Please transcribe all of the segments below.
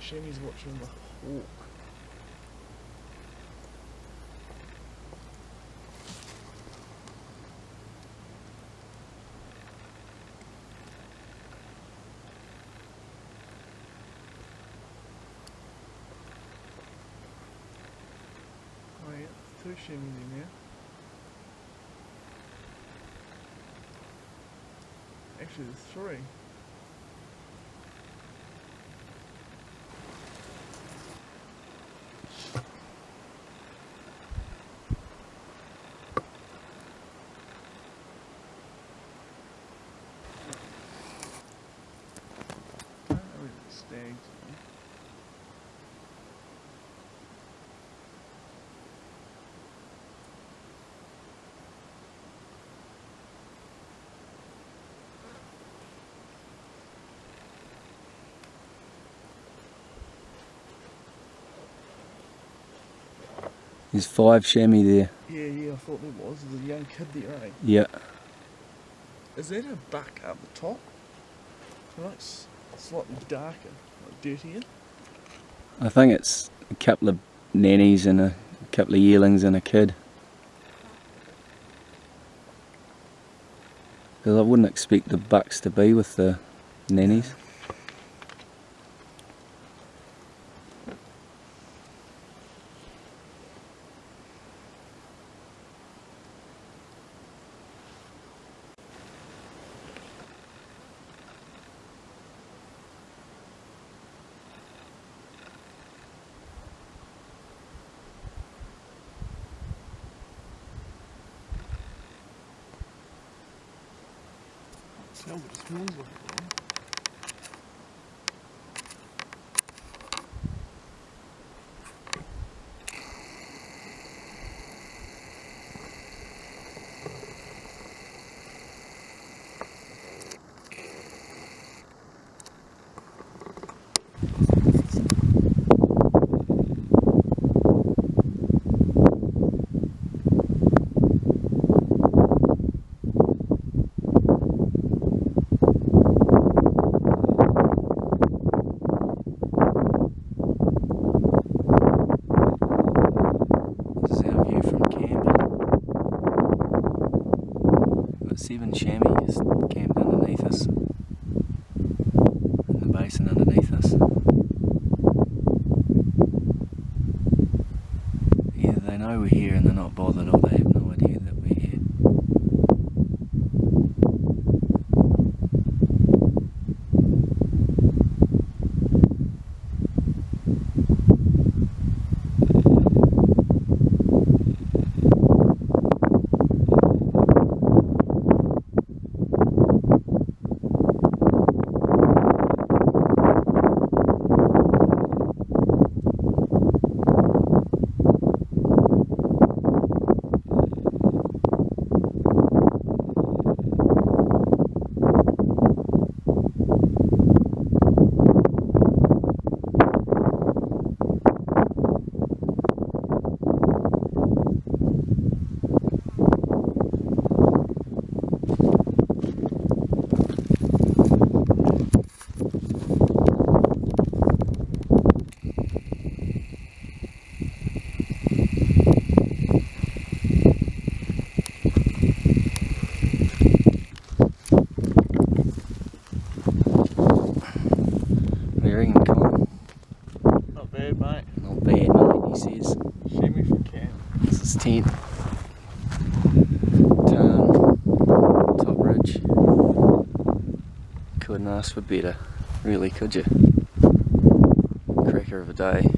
chamois watching the hawk. Oh yeah, two chamois in there. Actually, there's three. Stags. There's 5 chamois there. Yeah, I thought there was. There's a young kid there, eh? Yeah. Is that a buck up the top? It looks slightly darker, like dirtier. I think it's a couple of nannies and a couple of yearlings and a kid. Because I wouldn't expect the bucks to be with the nannies. Smell what it smells like. This is our view from camp. We've got 7 chamois just camped underneath us. In the basin underneath us. Either they know we're here and they're not bothered, or they have no idea that we're here. Very income. Not bad, mate. Not bad, mate, he says. Chamois from camp. This is tent. Turn. Top ridge. Couldn't ask for better. Really, could you? Cracker of a day.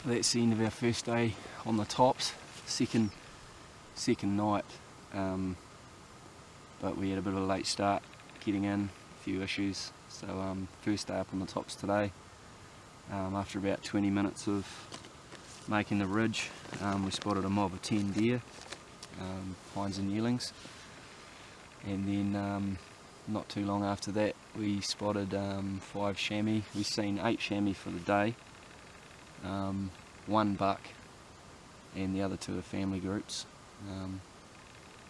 That's the end of our first day on the tops. Second night. But we had a bit of a late start getting in, a few issues. So first day up on the tops today. After about 20 minutes of making the ridge, we spotted a mob of 10 deer, hinds and yearlings. And then not too long after that we spotted 5 chamois. We've seen 8 chamois for the day, 1 buck, and the other 2 are family groups.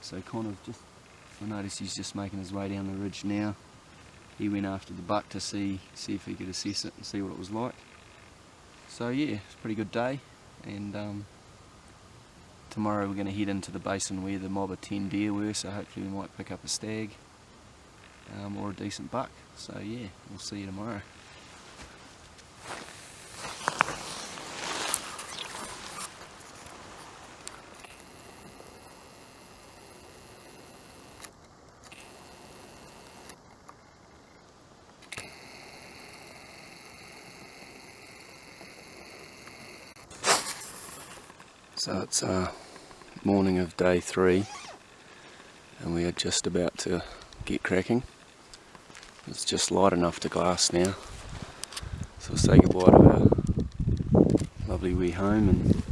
So kind of just I notice he's just making his way down the ridge now. He went after the buck to see if he could assess it and see what it was like. So yeah, it's a pretty good day, and tomorrow we're going to head into the basin where the mob of 10 deer were, so hopefully we might pick up a stag or a decent buck. So yeah, we'll see you tomorrow. So it's morning of day 3 and we are just about to get cracking. It's just light enough to glass now, so we'll say goodbye to our lovely wee home and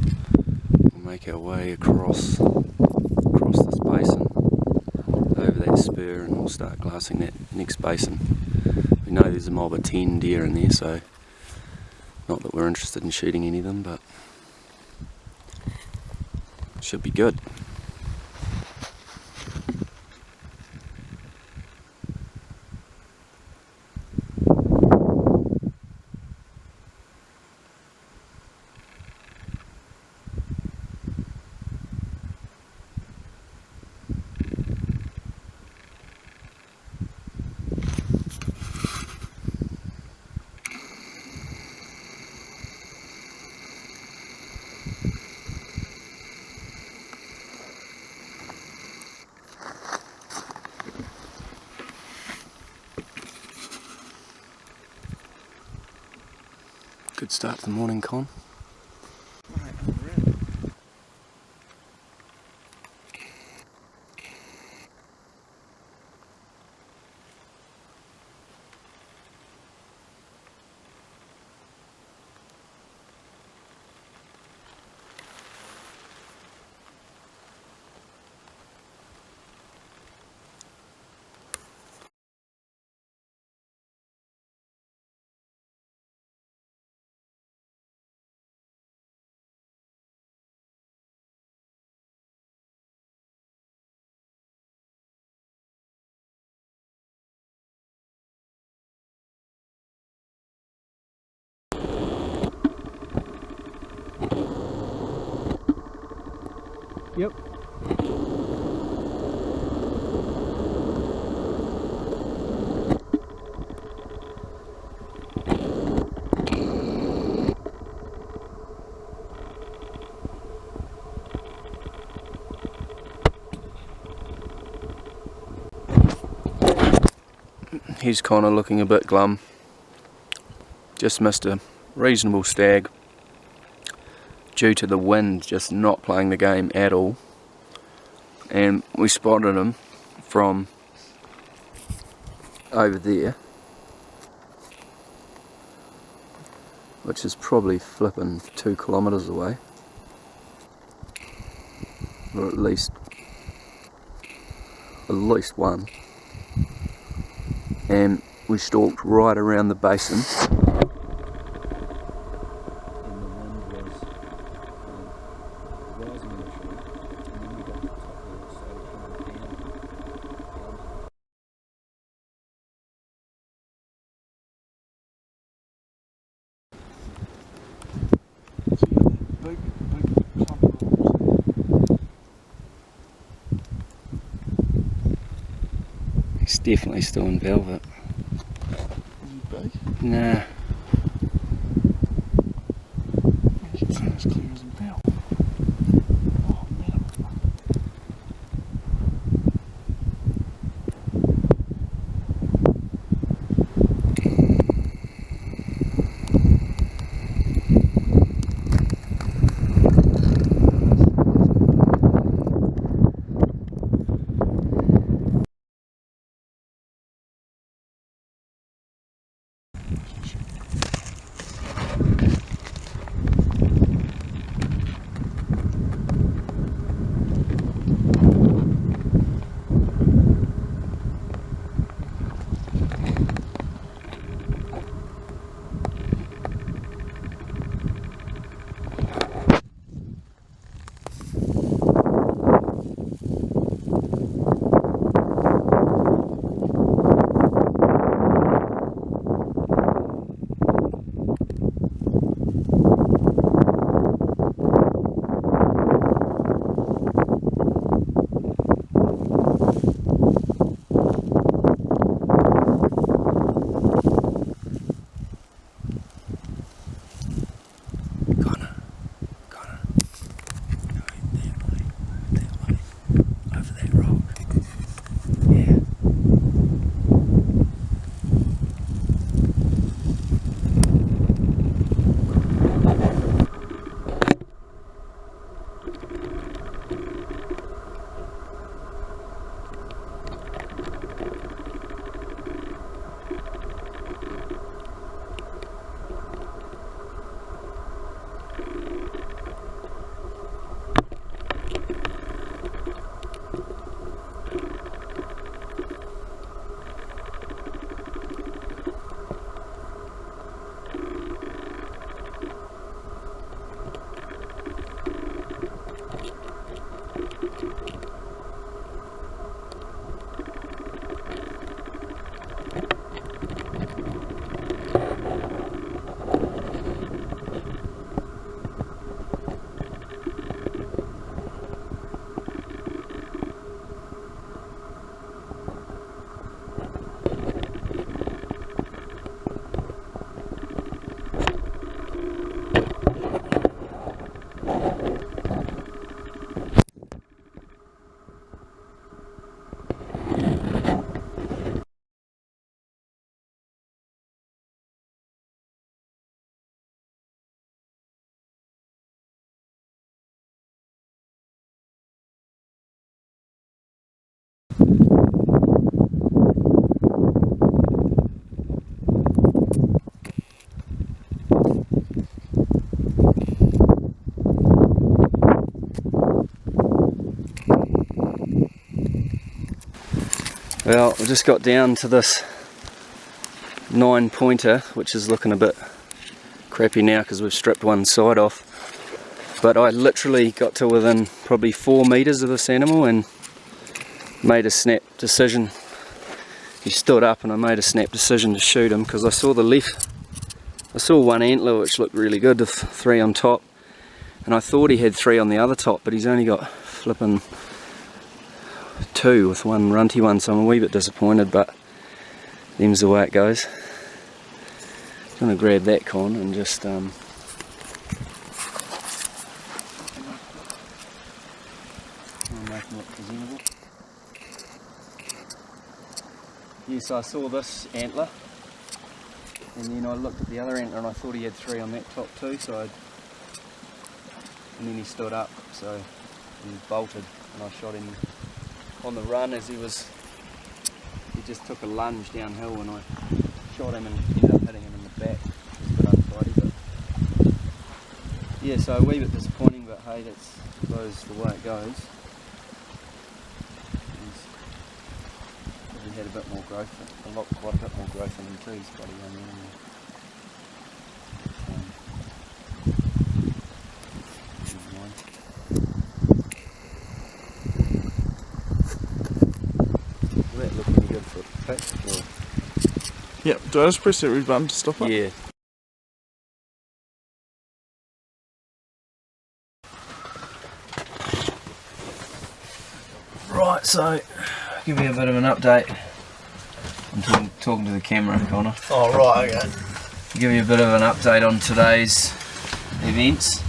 we'll make our way across this basin over that spur, and we'll start glassing that next basin. We know there's a mob of 10 deer in there, so not that we're interested in shooting any of them, but should be good. Good start to the morning, Con. Right, I'm ready. Yep. He's kind of looking a bit glum. Just missed a reasonable stag due to the wind just not playing the game at all. And we spotted him from over there, which is probably flipping 2 kilometres away, or at least one. And we stalked right around the basin. He's definitely still in velvet. Is he big? Nah. It's as clear as a bell. Oh man. Well, I just got down to this 9-pointer, which is looking a bit crappy now because we've stripped one side off. But I literally got to within probably 4 meters of this animal and made a snap decision. He stood up and I made a snap decision to shoot him because I saw I saw one antler which looked really good with 3 on top, and I thought he had 3 on the other top, but he's only got flipping 2 with one runty one, so I'm a wee bit disappointed, but them's the way it goes. I'm going to grab that con and just make him look presentable. Yes, I saw this antler, and then I looked at the other antler and I thought he had 3 on that top too, and then he stood up, so he bolted, and I shot him on the run as he just took a lunge downhill, and I shot him and ended up hitting him in the back, which was a bit untidy, but yeah, so a wee bit disappointing, but hey, that's I suppose the way it goes. He had a bit more growth, quite a bit more growth in him too, he's bloody young animal. Will that look any good for a pick? Or? Yep, do I just press that red button to stop it? Yeah. Right, so give you a bit of an update. I'm talking to the camera, Connor. Oh, right, okay. Give you a bit of an update on today's events.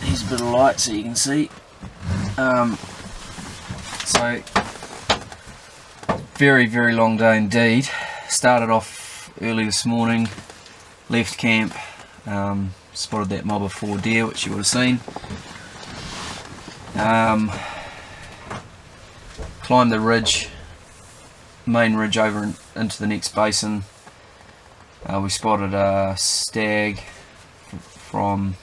Here's a bit of light so you can see. So, very, very long day indeed. Started off early this morning, left camp, spotted that mob of 4 deer, which you would have seen. Climbed the ridge, main ridge over into the next basin. We spotted a stag from,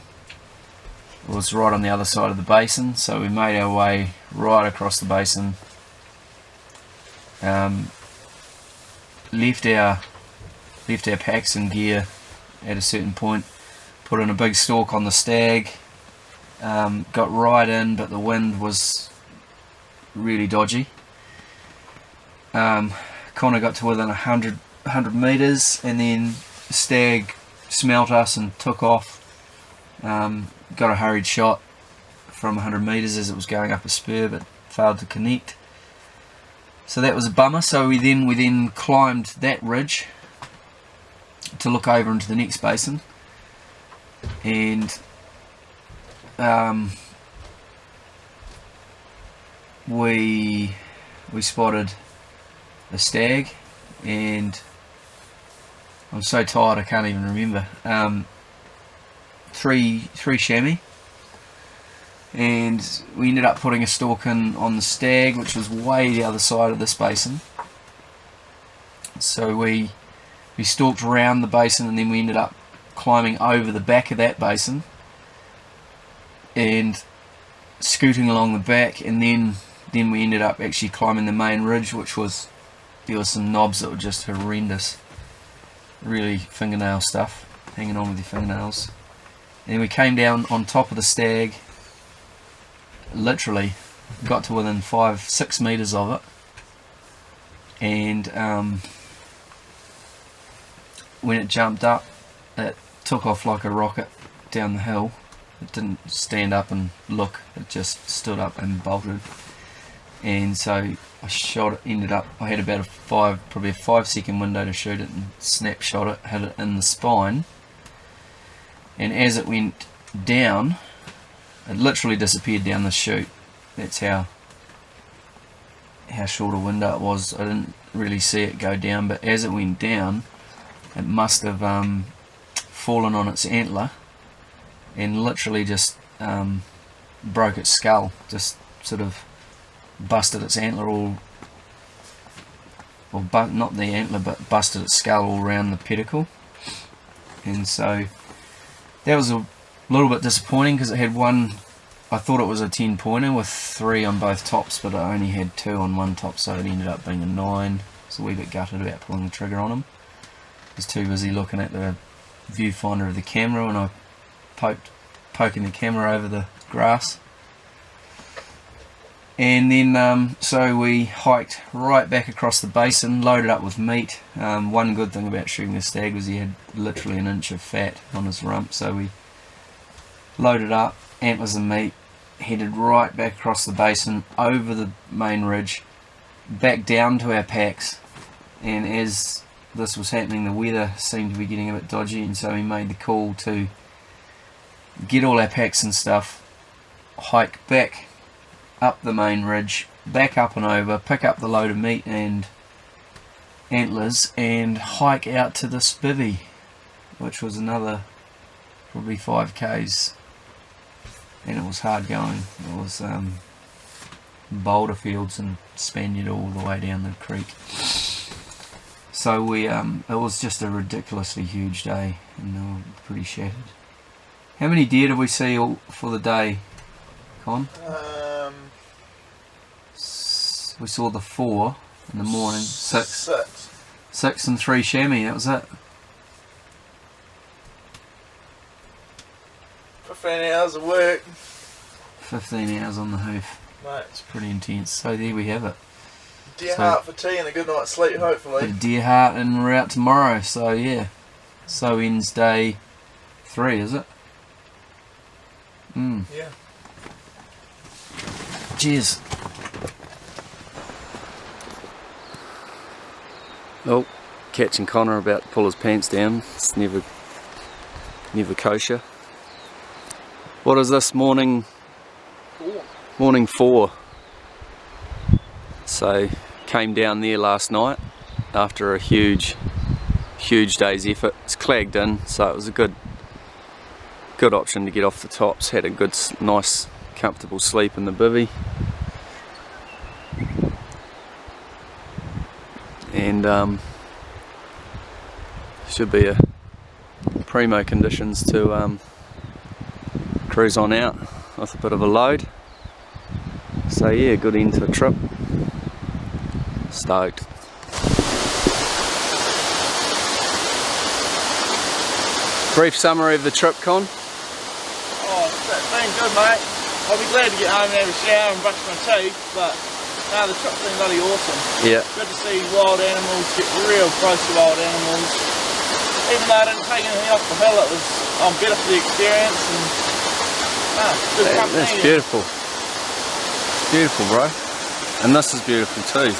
it was right on the other side of the basin, so we made our way right across the basin. Left our packs and gear at a certain point, put in a big stalk on the stag, got right in, but the wind was really dodgy. Connor got to within 100 meters, and then the stag smelt us and took off. Got a hurried shot from 100 meters as it was going up a spur, but failed to connect. So that was a bummer. So we then climbed that ridge to look over into the next basin, and we spotted a stag, and I'm so tired I can't even remember. 3 chamois, and we ended up putting a stalk in on the stag, which was way the other side of this basin. So we stalked around the basin, and then we ended up climbing over the back of that basin and scooting along the back, and then we ended up actually climbing the main ridge, which was, there was some knobs that were just horrendous, really fingernail stuff, hanging on with your fingernails. And then we came down on top of the stag, literally got to within 5-6 meters of it, and when it jumped up, it took off like a rocket down the hill. It didn't stand up and look, it just stood up and bolted. And so I shot it, I had about probably a 5-second window to shoot it, and snapshot it, hit it in the spine, and as it went down, it literally disappeared down the chute. That's how short a window it was. I didn't really see it go down, but as it went down, it must have fallen on its antler and literally just broke its skull, just sort of busted its antler all, not the antler, but busted its skull all around the pedicle. And so that was a little bit disappointing because it had one, I thought it was a 10 pointer with 3 on both tops, but it only had 2 on one top, so it ended up being a 9. So a wee bit gutted about pulling the trigger on him. I was too busy looking at the viewfinder of the camera when I poking the camera over the grass. And then so we hiked right back across the basin, loaded up with meat. One good thing about shooting a stag was he had literally an inch of fat on his rump, so we loaded up, antlers and meat, headed right back across the basin, over the main ridge, back down to our packs. And as this was happening, the weather seemed to be getting a bit dodgy, and so we made the call to get all our packs and stuff, hike back up the main ridge, back up and over, pick up the load of meat and antlers, and hike out to this bivvy, which was another probably 5k's, and it was hard going. It was boulder fields and Spaniard all the way down the creek. So we it was just a ridiculously huge day, and they were pretty shattered. How many deer did we see all for the day, Con? We saw the 4 in the morning, 6 and 3 chamois, that was it. 15 hours of work. 15 hours on the hoof. Mate. It's pretty intense. So there we have it. Deer heart for tea and a good night's sleep, hopefully. Deer heart, and we're out tomorrow, so yeah. So ends day 3, is it? Yeah. Cheers. Oh, catching Connor about to pull his pants down. It's never kosher. What is this, morning 4? Morning 4. So came down there last night after a huge day's effort. It's clagged in, so it was a good option to get off the tops. Had a good, nice, comfortable sleep in the bivvy. And should be a primo conditions to cruise on out with a bit of a load. So yeah, good end to the trip. Stoked. Brief summary of the trip, Con. Oh, it's been good, mate. I'll be glad to get home and have a shower and brush my teeth, but no, the trip's been bloody awesome. Yeah. Good to see wild animals, get real close to wild animals. Even though I didn't take anything off the hill, it was better for the experience, and good company. That's beautiful. It's beautiful, bro. And this is beautiful too.